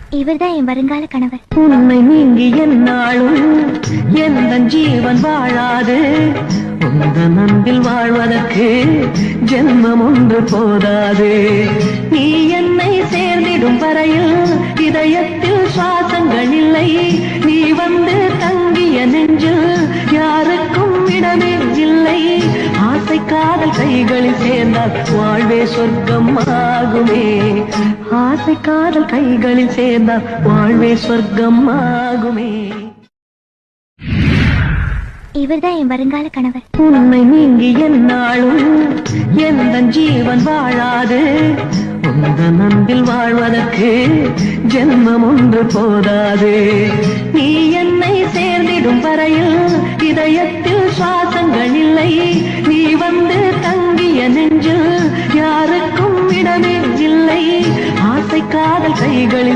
இவர்தான் என் வருங்கால கணவர். உன்னை நீங்கி என்னாலும் எந்த ஜீவன் வாழாது. உந்தன் அன்பில் வாழ்வதற்கு ஜென்மம் ஒன்று போதாது. நீ என்னை சேர்ந்திடும் வரையில் இதயத்தில் சுவாசங்கள் இல்லை. நீ வந்து தங்கிய நெஞ்சில் யாருக்கும் இடமே இல்லை. ஆசை காதல் கைகளில் சேர்ந்தால் வாழ்வே சொர்க்கம் ஆகுமே. ஆசை காதல் கைகளில் சேர்ந்தால் வாழ்வே சொர்க்கம் ஆகுமே. இவர்தான் என் வருங்கால கணவர். உன்னை நீங்கி என்னாலும் எந்த ஜீவன் வாழாது. உந்தன் அன்பில் வாழ்வதற்கு ஜென்மம் ஒன்று போதாது. நீ என்னை சேர்ந்திடும் வரையில் இதயத்தில் சுவாசங்கள் இல்லை. நீ வந்து தங்கிய நெஞ்சில் யாருக்கும் இடமே இல்லை. ஆசை காதல் கைகளில்